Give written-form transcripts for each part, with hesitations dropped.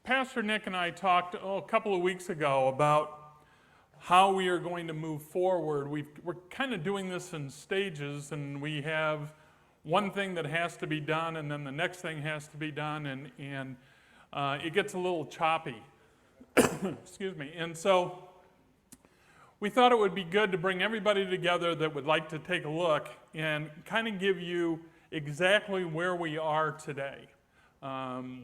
Pastor Nick and I talked a couple of weeks ago about how we are going to move forward. We're kind of doing this in stages, and we have one thing that has to be done, and then the next thing has to be done, and it gets a little choppy. Excuse me. And so we thought it would be good to bring everybody together that would like to take a look and kind of give you exactly where we are today.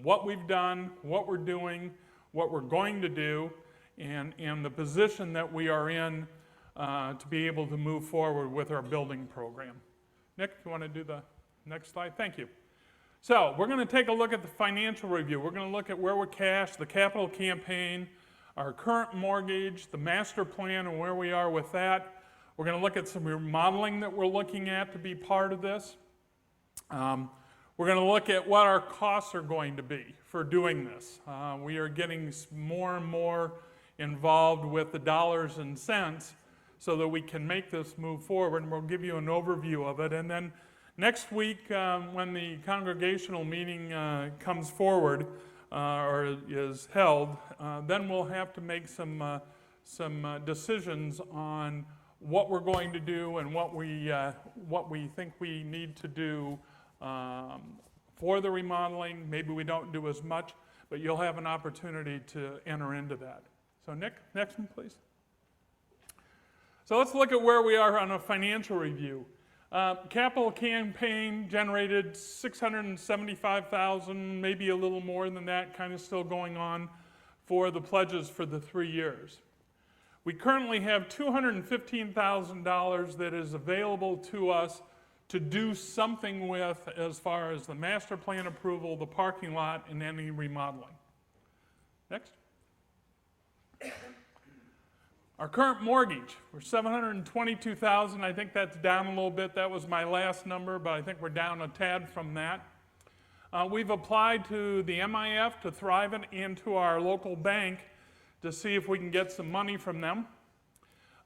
What we've done, what we're doing, what we're going to do, and the position that we are in to be able to move forward with our building program. Nick, if you want to do the next slide? Thank you. So we're going to take a look at the financial review. We're going to look at where we're cash, the capital campaign, our current mortgage, the master plan, and where we are with that. We're going to look at some remodeling that we're looking at to be part of this. We're going to look at what our costs are going to be for doing this. We are getting more and more involved with the dollars and cents so that we can make this move forward, and we'll give you an overview of it. And then next week, when the congregational meeting comes forward or is held, then we'll have to make some decisions on what we're going to do and what we think we need to do for the remodeling. Maybe we don't do as much, but you'll have an opportunity to enter into that. So Nick, next one, please. So let's look at where we are on a financial review. Capital campaign generated $675,000, maybe a little more than that, kind of still going on for the pledges for the 3 years. We currently have $215,000 that is available to us to do something with as far as the master plan approval, the parking lot, and any remodeling. Next. Our current mortgage, we're $722,000. I think that's down a little bit. That was my last number, but I think we're down a tad from that. We've applied to the MIF, to Thrivent, and to our local bank to see if we can get some money from them.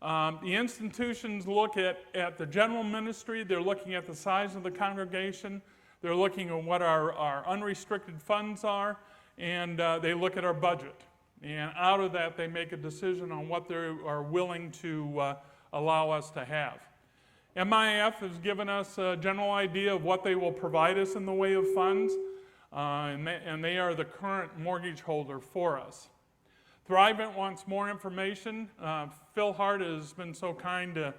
The institutions look at the general ministry. They're looking at the size of the congregation. They're looking at what our unrestricted funds are, and they look at our budget. And out of that, they make a decision on what they are willing to allow us to have. MIF has given us a general idea of what they will provide us in the way of funds, and they are the current mortgage holder for us. Thrivent wants more information. Phil Hart has been so kind to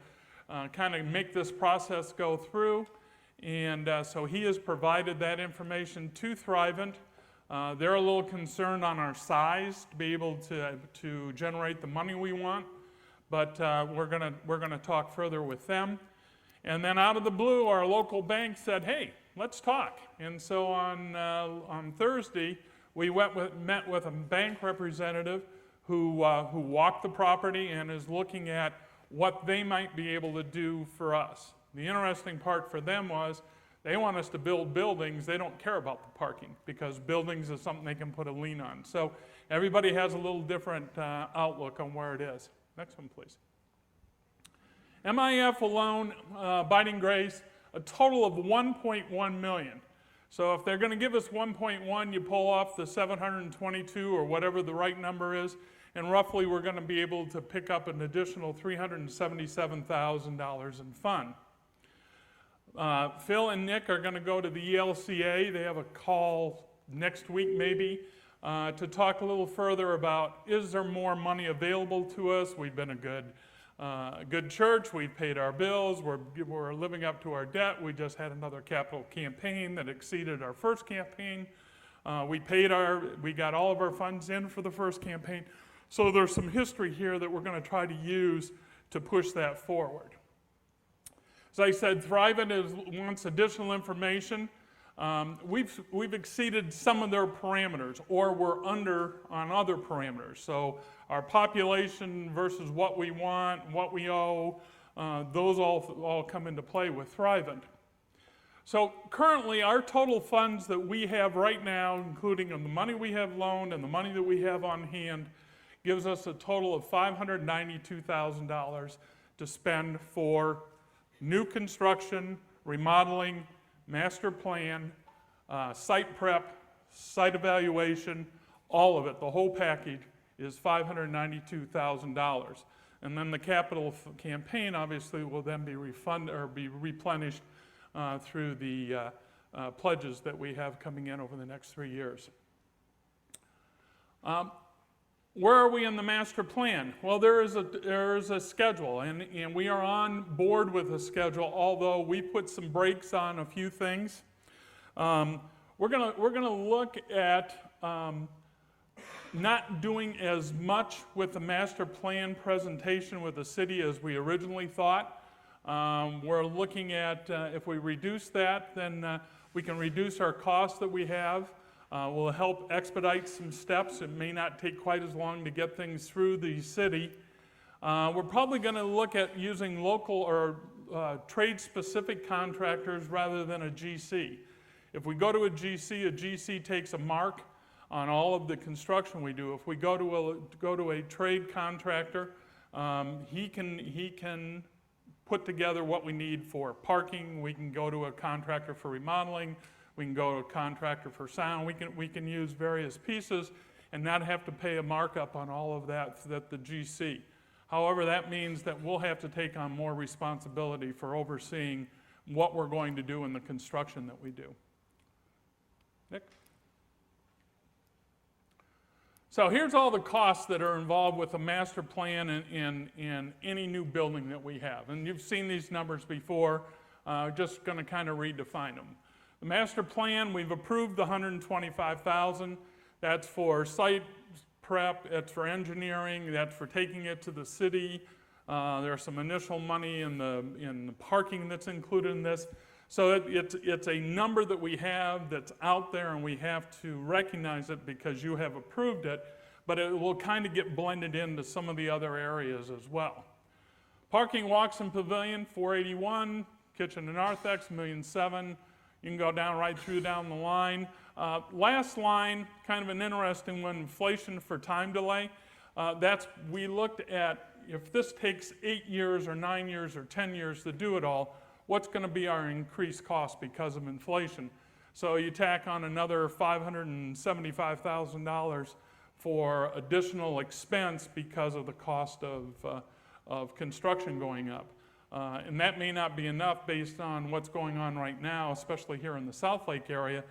kind of make this process go through, and so he has provided that information to Thrivent. They're a little concerned on our size to be able to generate the money we want, but we're gonna talk further with them. And then out of the blue, our local bank said, "Hey, let's talk." And so on Thursday, we met with a bank representative who walked the property and is looking at what they might be able to do for us. The interesting part for them was they want us to build buildings. They don't care about the parking because buildings is something they can put a lien on. So everybody has a little different outlook on where it is. Next one, please. MIF alone, Abiding Grace, a total of $1.1 million. So if they're going to give us 1.1, you pull off the 722 or whatever the right number is, and roughly we're going to be able to pick up an additional $377,000 in fund. Phil and Nick are going to go to the ELCA. They have a call next week maybe to talk a little further about, is there more money available to us? We've been a good church. We've paid our bills. We're living up to our debt. We just had another capital campaign that exceeded our first campaign. We got all of our funds in for the first campaign. So there's some history here that we're going to try to use to push that forward. As I said, Thrivent wants additional information. We've exceeded some of their parameters, or we're under on other parameters. So our population versus what we want, what we owe, those all come into play with Thrivent. So currently, our total funds that we have right now, including the money we have loaned and the money that we have on hand, gives us a total of $592,000 to spend for new construction, remodeling, master plan, site prep, site evaluation, all of it, the whole package, is $592,000. And then the capital campaign obviously will then be refunded or be replenished through the pledges that we have coming in over the next 3 years. Where are we in the master plan? Well, there is a schedule, and we are on board with a schedule, although we put some brakes on a few things. We're gonna look at not doing as much with the master plan presentation with the city as we originally thought. We're looking at if we reduce that, then we can reduce our costs that we have. Will help expedite some steps. It may not take quite as long to get things through the city. We're probably going to look at using local or trade-specific contractors rather than a GC. If we go to a GC takes a mark on all of the construction we do. If we go to a trade contractor, he can put together what we need for parking. We can go to a contractor for remodeling. We can go to a contractor for sound. We can use various pieces and not have to pay a markup on all of that the GC. However, that means that we'll have to take on more responsibility for overseeing what we're going to do in the construction that we do. Nick? So here's all the costs that are involved with a master plan in any new building that we have. And you've seen these numbers before. Just going to kind of redefine them. The master plan, we've approved the $125,000. That's for site prep, that's for engineering, that's for taking it to the city. There's some initial money in the parking that's included in this. So it's a number that we have that's out there, and we have to recognize it because you have approved it, but it will kind of get blended into some of the other areas as well. Parking, walks, and pavilion, $481,000. Kitchen and narthex, $1,700,000. You can go down right through down the line. Last line, kind of an interesting one, inflation for time delay. We looked at if this takes 8 years or 9 years or 10 years to do it all, what's going to be our increased cost because of inflation? So you tack on another $575,000 for additional expense because of the cost of construction going up. And that may not be enough based on what's going on right now, especially here in the South Lake area.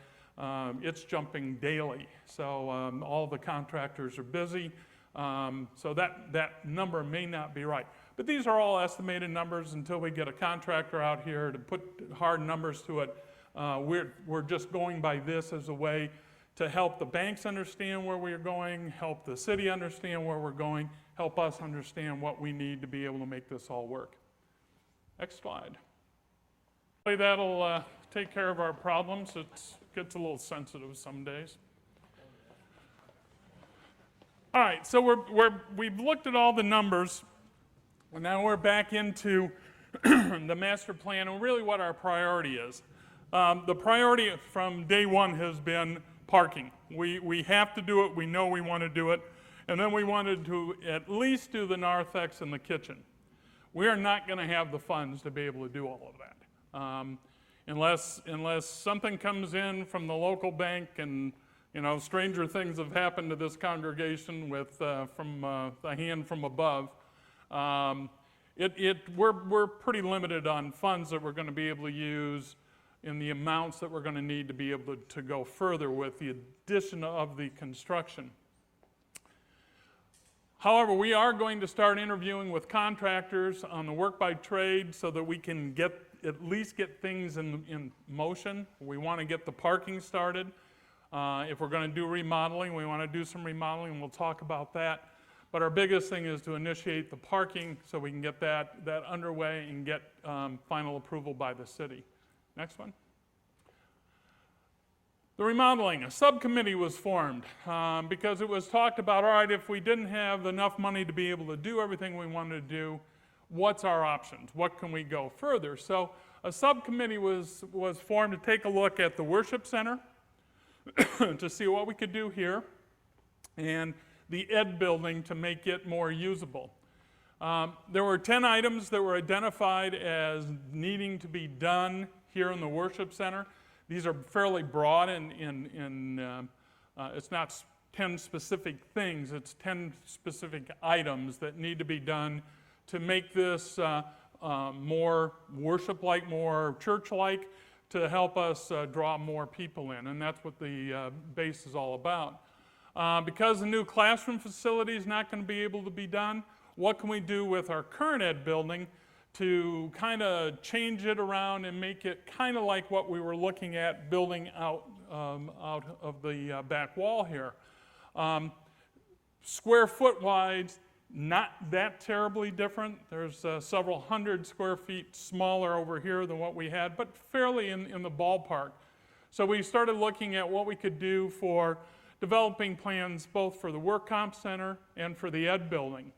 It's jumping daily. So all the contractors are busy. So that number may not be right. But these are all estimated numbers until we get a contractor out here to put hard numbers to it. We're just going by this as a way to help the banks understand where we're going, help the city understand where we're going, help us understand what we need to be able to make this all work. Next slide. That'll take care of our problems. It gets a little sensitive some days. All right, so we've looked at all the numbers, and now we're back into the master plan and really what our priority is. The priority from day one has been parking. We have to do it. We know we want to do it. And then we wanted to at least do the narthex and the kitchen. We are not going to have the funds to be able to do all of that. Unless something comes in from the local bank, and stranger things have happened to this congregation with from the hand from above. We're pretty limited on funds that we're going to be able to use in the amounts that we're going to need to be able to go further with the addition of the construction. However, we are going to start interviewing with contractors on the work by trade so that we can at least get things in motion. We want to get the parking started. If we're going to do remodeling, we want to do some remodeling, and we'll talk about that. But our biggest thing is to initiate the parking so we can get that underway and get final approval by the city. Next one. The remodeling, a subcommittee was formed because it was talked about, all right, if we didn't have enough money to be able to do everything we wanted to do, what's our options? What can we go further? So a subcommittee was formed to take a look at the worship center to see what we could do here, and the Ed building to make it more usable. There were 10 items that were identified as needing to be done here in the worship center. These are fairly broad, and it's not 10 specific things. It's 10 specific items that need to be done to make this more worship-like, more church-like, to help us draw more people in. And that's what the base is all about. Because the new classroom facility is not going to be able to be done, what can we do with our current ed building to kind of change it around and make it kind of like what we were looking at building out of the back wall here. Square foot wise, not that terribly different. There's several hundred square feet smaller over here than what we had, but fairly in the ballpark. So we started looking at what we could do for developing plans both for the work comp center and for the ed building.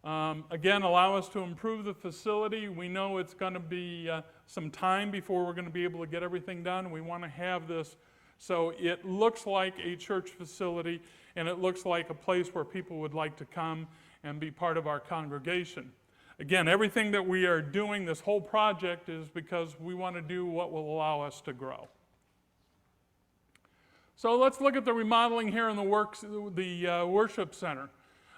Again, allow us to improve the facility. We know it's going to be some time before we're going to be able to get everything done. We want to have this so it looks like a church facility and it looks like a place where people would like to come and be part of our congregation. Again, everything that we are doing, this whole project, is because we want to do what will allow us to grow. So let's look at the remodeling here in the worship center.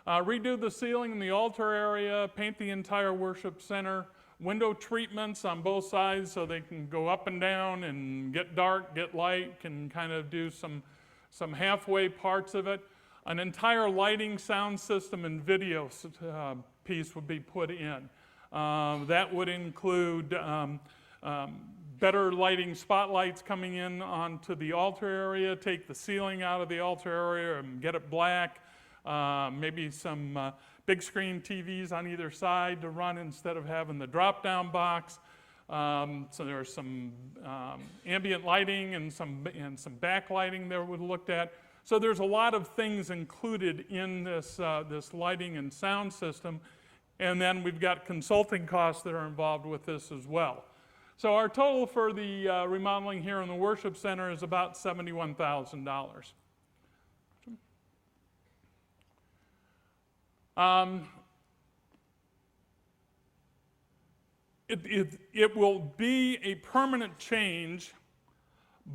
Redo the ceiling in the altar area, paint the entire worship center, window treatments on both sides so they can go up and down and get dark, get light, can kind of do some halfway parts of it. An entire lighting, sound system, and video piece would be put in. That would include better lighting spotlights coming in onto the altar area, take the ceiling out of the altar area and get it black. Maybe some big screen TVs on either side to run instead of having the drop-down box. So there's some ambient lighting and some backlighting that we looked at. So there's a lot of things included in this lighting and sound system. And then we've got consulting costs that are involved with this as well. So our total for the remodeling here in the worship center is about $71,000. It will be a permanent change,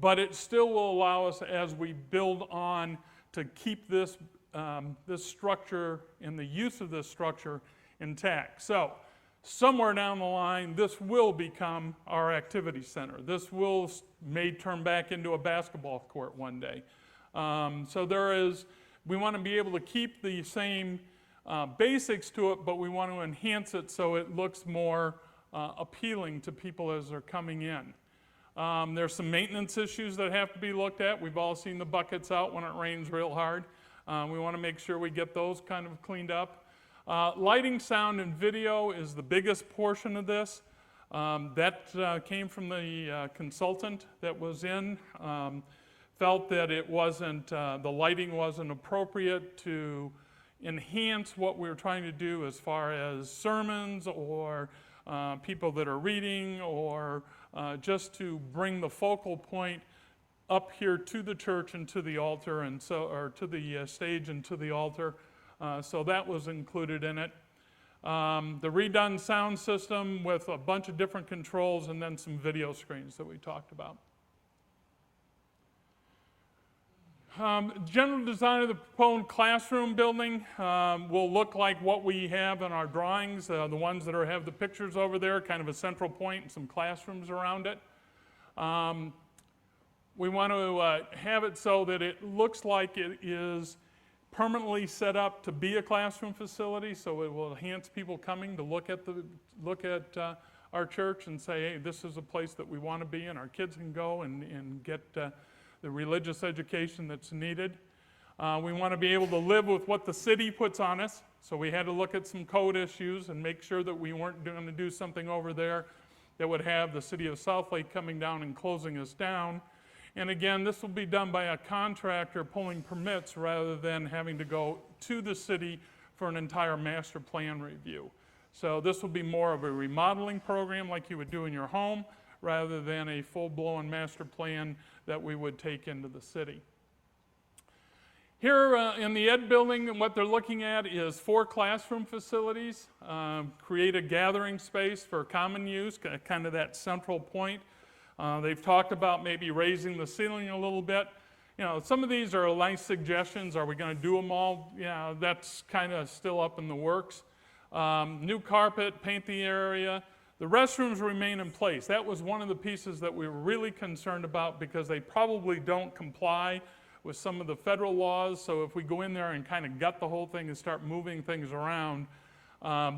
but it still will allow us, as we build on, to keep this structure and the use of this structure intact. So somewhere down the line, this will become our activity center. This may turn back into a basketball court one day. So we want to be able to keep the same basics to it, but we want to enhance it so it looks more appealing to people as they're coming in. There's some maintenance issues that have to be looked at. We've all seen the buckets out when it rains real hard. We want to make sure we get those kind of cleaned up. Lighting, sound, and video is the biggest portion of this. That came from the consultant that was in. Felt that it wasn't, the lighting wasn't appropriate to enhance what we were trying to do as far as sermons or people that are reading, or just to bring the focal point up here to the church and to the altar, or to the stage and to the altar. So that was included in it. The redone sound system with a bunch of different controls, and then some video screens that we talked about. General design of the proposed classroom building will look like what we have in our drawings, the ones that have the pictures over there, kind of a central point and some classrooms around it. We want to have it so that it looks like it is permanently set up to be a classroom facility, so it will enhance people coming to look at our church and say, hey, this is a place that we want to be, and our kids can go and get the religious education that's needed. We want to be able to live with what the city puts on us, so we had to look at some code issues and make sure that we weren't going to do something over there that would have the city of Southlake coming down and closing us down. And again, this will be done by a contractor pulling permits rather than having to go to the city for an entire master plan review. So this will be more of a remodeling program like you would do in your home, rather than a full-blown master plan that we would take into the city. Here in the ed building, what they're looking at is 4 classroom facilities, create a gathering space for common use, kind of that central point. They've talked about maybe raising the ceiling a little bit some of these are nice suggestions. Are we going to do them all? That's kind of still up in the works. New carpet, paint the area. The restrooms remain in place. That was one of the pieces that we were really concerned about because they probably don't comply with some of the federal laws. So if we go in there and kind of gut the whole thing and start moving things around,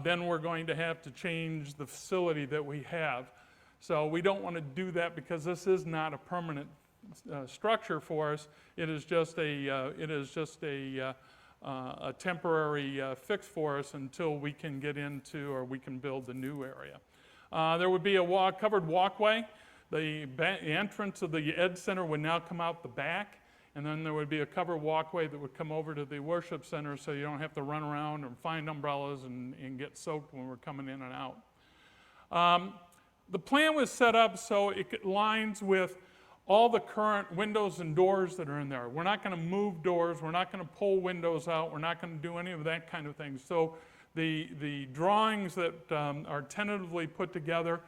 then we're going to have to change the facility that we have. So we don't want to do that because this is not a permanent structure for us. It is just a temporary fix for us until we can get into or we can build the new area. There would be a covered walkway. The entrance of the Ed Center would now come out the back, and then there would be a covered walkway that would come over to the worship center so you don't have to run around and find umbrellas and get soaked when we're coming in and out. The plan was set up so it lines with all the current windows and doors that are in there. We're not going to move doors. We're not going to pull windows out. We're not going to do any of that kind of thing. So the drawings that are tentatively put together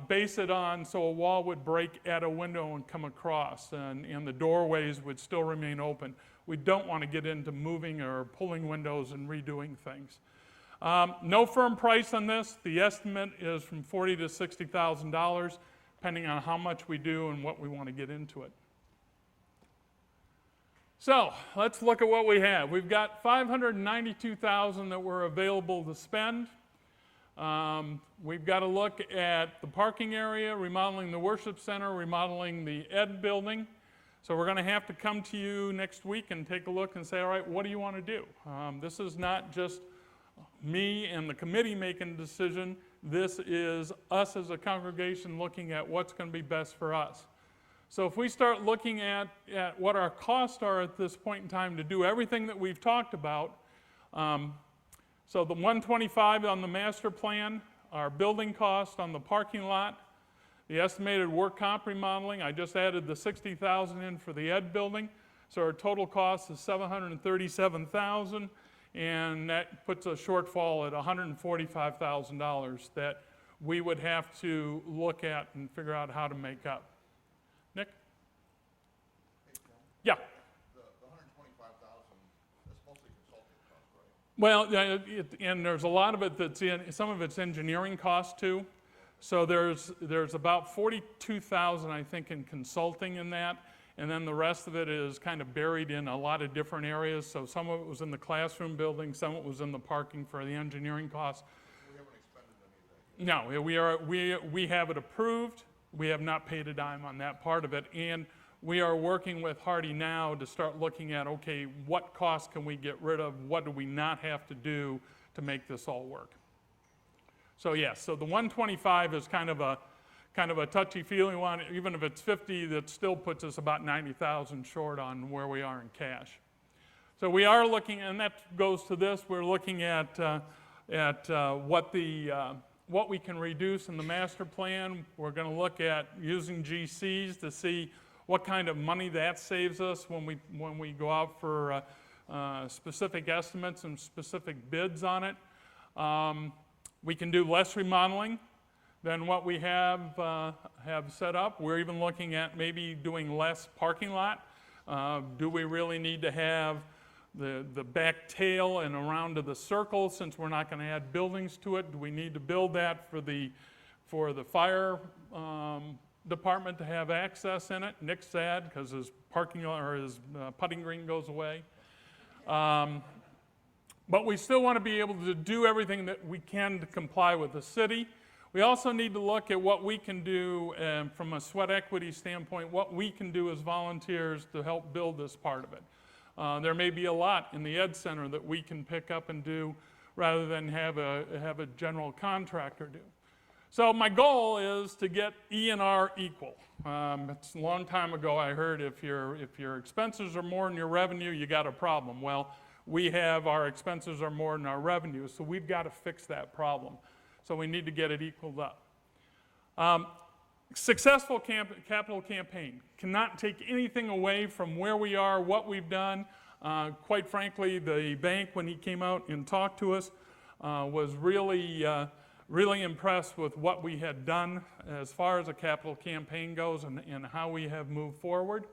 base it on so a wall would break at a window and come across, and the doorways would still remain open. We don't want to get into moving or pulling windows and redoing things. No firm price on this. The estimate is from $40,000 to $60,000, depending on how much we do and what we want to get into it. So let's look at what we have. We've got $592,000 that we're available to spend. We've got to look at the parking area, remodeling the worship center, remodeling the Ed building. So we're going to have to come to you next week and take a look and say, all right, what do you want to do? This is not just me and the committee making a decision. This is us as a congregation looking at what's going to be best for us. So if we start looking at what our costs are at this point in time to do everything that we've talked about, so the $125 on the master plan, our building cost on the parking lot, the estimated work comp remodeling, I just added the $60,000 in for the Ed building, so our total cost is $737,000, and that puts a shortfall at $145,000 that we would have to look at and figure out how to make up. Nick? Hey, Tim. Yeah. The $125,000, that's mostly consulting costs, right? Well, and there's a lot of it that's some of it's engineering costs too. So there's about $42,000, I think, in consulting in that, and then the rest of it is kind of buried in a lot of different areas. So some of it was in the classroom building, some of it was in the parking for the engineering costs. We haven't expended any of that yet. No, we have it approved. We have not paid a dime on that part of it, and we are working with Hardy now to start looking at, okay, what costs can we get rid of? What do we not have to do to make this all work? So yes, so the 125 is kind of a touchy-feely one. Even if it's 50, that still puts us about 90,000 short on where we are in cash. So we are looking, and that goes to this. We're looking at what we can reduce in the master plan. We're going to look at using GCs to see what kind of money that saves us when we go out for specific estimates and specific bids on it. We can do less remodeling than what we have set up. We're even looking at maybe doing less parking lot. Do we really need to have the back tail and around to the circle since we're not going to add buildings to it? Do we need to build that for the fire department to have access in it? Nick's sad because his parking or his putting green goes away. But we still want to be able to do everything that we can to comply with the city. We also need to look at what we can do from a sweat equity standpoint, what we can do as volunteers to help build this part of it. There may be a lot in the Ed Center that we can pick up and do rather than have a general contractor do. So my goal is to get E&R equal. It's a long time ago I heard if your expenses are more than your revenue, you got a problem. Well, we have our expenses are more than our revenue, so we've got to fix that problem. So we need to get it equaled up. Successful capital campaign. Cannot take anything away from where we are, what we've done. Quite frankly, the bank, when he came out and talked to us, was really impressed with what we had done as far as a capital campaign goes and how we have moved forward.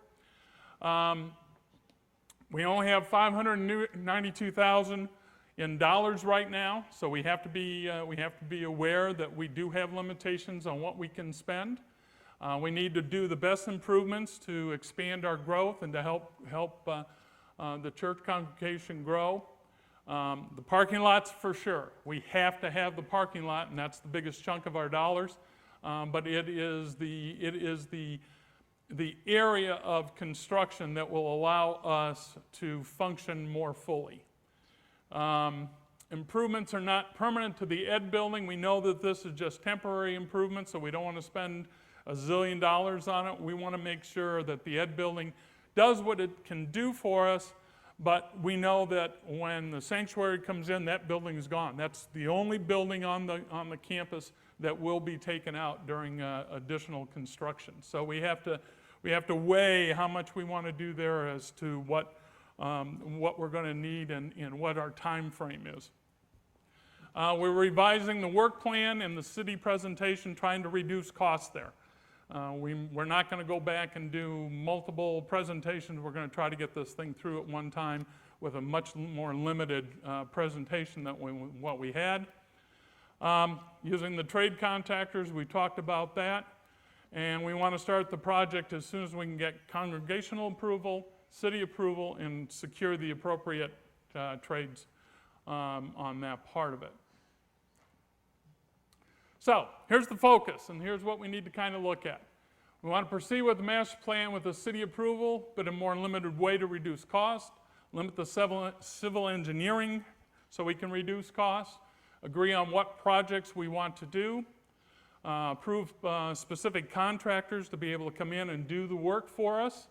We only have $592,000 in dollars right now, so we have to be aware that we do have limitations on what we can spend. We need to do the best improvements to expand our growth and to help the church congregation grow. The parking lots, for sure. We have to have the parking lot, and that's the biggest chunk of our dollars. But it is the area of construction that will allow us to function more fully. Improvements are not permanent to the ed building. We know that this is just temporary improvements, so we don't want to spend $1 zillion on it. We want to make sure that the ed building does what it can do for us, but we know that when the sanctuary comes in, that building is gone. That's the only building on the campus that will be taken out during additional construction. So we have to weigh how much we want to do there as to what we're going to need and what our time frame is. We're revising the work plan and the city presentation, trying to reduce costs there. We're not going to go back and do multiple presentations. We're going to try to get this thing through at one time with a much more limited presentation than what we had. Using the trade contractors, we talked about that. And we want to start the project as soon as we can get congregational approval, city approval, and secure the appropriate trades on that part of it. So here's the focus, and here's what we need to kind of look at. We want to proceed with the master plan with the city approval, but in a more limited way to reduce cost, limit the civil engineering so we can reduce costs, agree on what projects we want to do, approve specific contractors to be able to come in and do the work for us,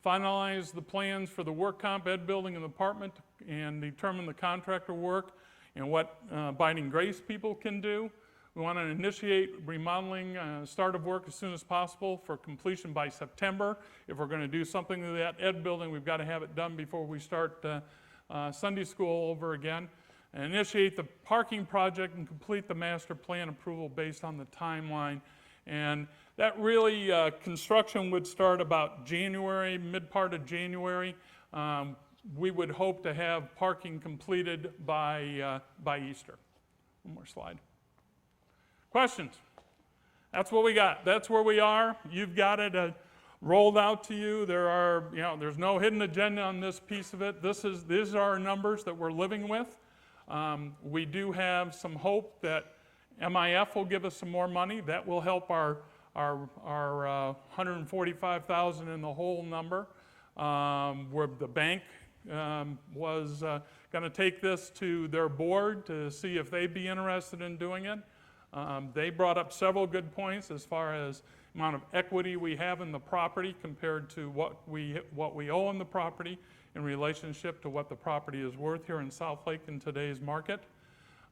finalize the plans for the work comp, ed building, and apartment, and determine the contractor work and what Abiding Grace people can do. We want to initiate remodeling, start of work as soon as possible for completion by September. If we're going to do something to that ed building, we've got to have it done before we start Sunday school over again. And initiate the parking project and complete the master plan approval based on the timeline. And that really, construction would start about January, mid part of January. We would hope to have parking completed by Easter. One more slide. Questions? That's what we got. That's where we are. You've got it rolled out to you. There's no hidden agenda on this piece of it. These are our numbers that we're living with. We do have some hope that MIF will give us some more money. That will help our $145,000 in the whole number. Where the bank was going to take this to their board to see if they'd be interested in doing it. They brought up several good points as far as amount of equity we have in the property compared to what we owe on the property in relationship to what the property is worth here in South Lake in today's market.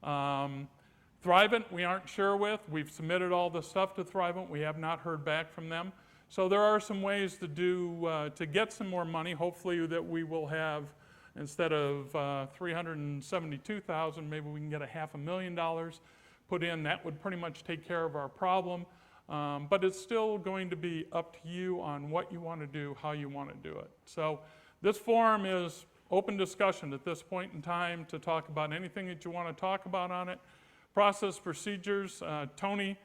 Thrivent, we aren't sure with. We've submitted all the stuff to Thrivent. We have not heard back from them. So there are some ways to get some more money. Hopefully that we will have, instead of $372,000, maybe we can get $500,000 put in. That would pretty much take care of our problem. But it's still going to be up to you on what you want to do, how you want to do it. So this forum is open discussion at this point in time to talk about anything that you want to talk about on it. Process, procedures, Tony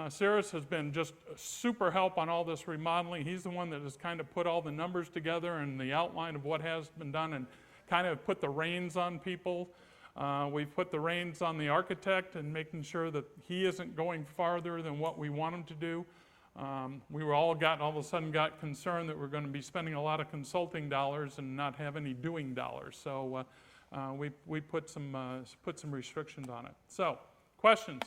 Saris has been just super help on all this remodeling. He's the one that has kind of put all the numbers together and the outline of what has been done and kind of put the reins on people. We've put the reins on the architect and making sure that he isn't going farther than what we want him to do. We were all of a sudden got concerned that we're going to be spending a lot of consulting dollars and not have any doing dollars. So we put some restrictions on it. So, questions?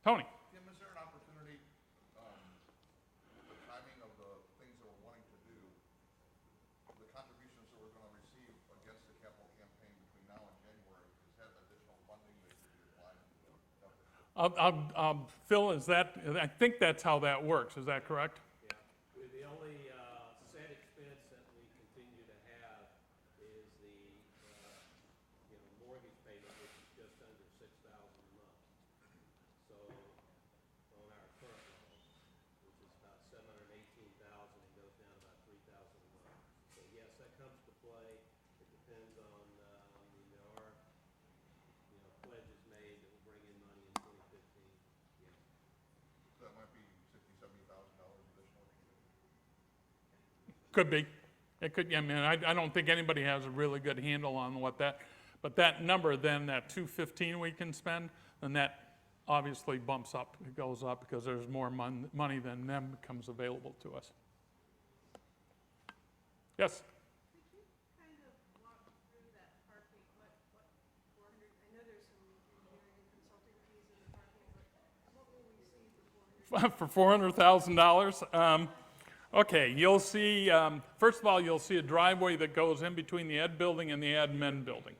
Tony? Tim, is there an opportunity, the timing of the things that we're wanting to do, the contributions that we're going to receive against the capital campaign between now and January, is that additional funding that could be applied to the effort? Phil, I think that's how that works. Is that correct? Yeah. The only set expense that we continue to have is the mortgage payment, which is just under $6,000 a month. So on our current loan, which is about $718,000, it goes down about $3,000 Could be. It could, I mean, I don't think anybody has a really good handle on what that, but that number then, that 215 we can spend, then that obviously bumps up, it goes up because there's more money than them becomes available to us. Yes? Could you kind of walk through that parking, what 400, I know there's some engineering and consulting fees in the parking, but what will we see for 400? For $400,000? Okay, you'll see, first of all, you'll see a driveway that goes in between the ed building and the admin building.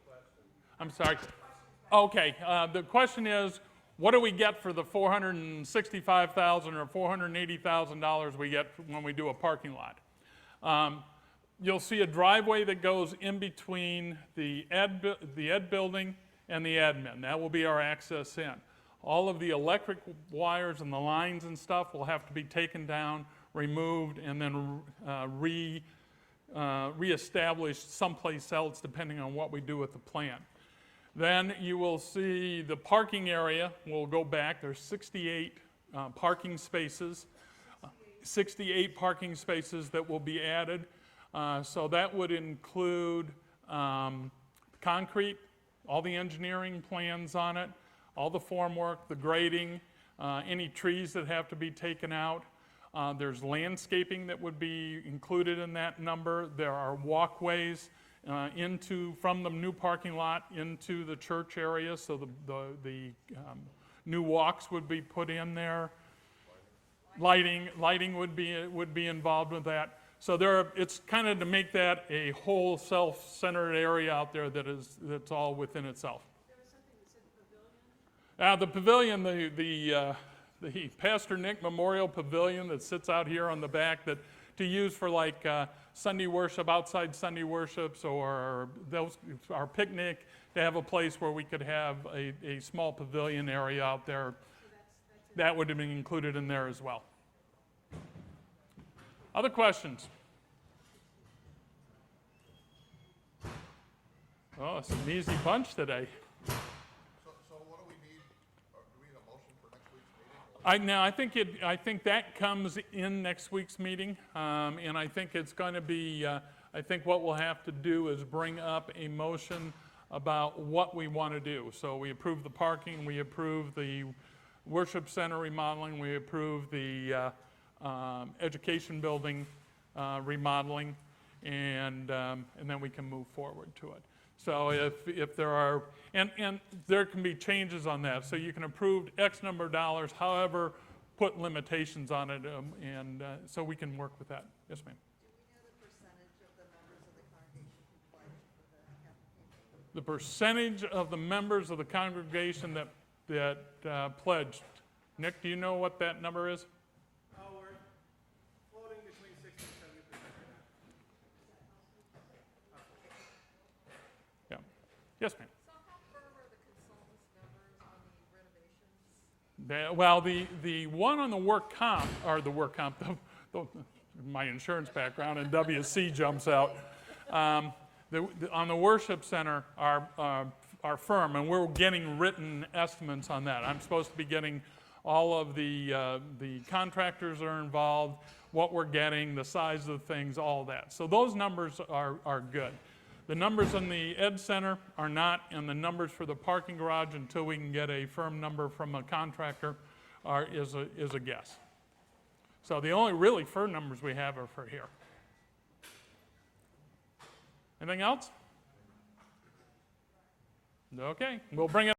I'm sorry. Okay, the question is, what do we get for the $465,000 or $480,000 we get when we do a parking lot? You'll see a driveway that goes in between the ed building and the admin. That will be our access in. All of the electric wires and the lines and stuff will have to be taken down, removed, and then reestablished someplace else depending on what we do with the plan. Then you will see the parking area will go back. There's 68 parking spaces, 68 parking spaces that will be added. So that would include concrete, all the engineering plans on it, all the formwork, the grading, any trees that have to be taken out. There's landscaping that would be included in that number. There are walkways from the new parking lot into the church area, so the new walks would be put in there. Lighting would be involved with that. So it's kind of to make that a whole self-centered area out there that's all within itself. There was something that said The pavilion, the Pastor Nick Memorial Pavilion that sits out here on the back to use for like Sunday worship, outside Sunday worships, or our picnic, to have a place where we could have a small pavilion area out there. That would have been included in there as well. Other questions? Oh, it's an easy bunch today. So what do we need, do we need a motion for next week's meeting? I think that comes in next week's meeting, and I think it's going to be, I think what we'll have to do is bring up a motion about what we want to do. So we approve the parking, we approve the worship center remodeling, we approve the education building remodeling, and then we can move forward to it. So if there are, and there can be changes on that. So you can approve X number of dollars, however, put limitations on it, and so we can work with that. Yes, ma'am. Do we know the percentage of the members of the congregation who pledged for the capital? The percentage of the members of the congregation that pledged. Nick, do you know what that number is? We're floating between 60 and 70% right now. Yeah. Yes, ma'am. So how firm are the consultants' numbers on the renovations? Well, the one on the work comp, my insurance background and WC jumps out. On the worship center are firm, and we're getting written estimates on that. I'm supposed to be getting all of the contractors are involved, what we're getting, the size of the things, all that. So those numbers are good. The numbers in the Ed Center are not, and the numbers for the parking garage, until we can get a firm number from a contractor, is a guess. So the only really firm numbers we have are for here. Anything else? Okay, we'll bring it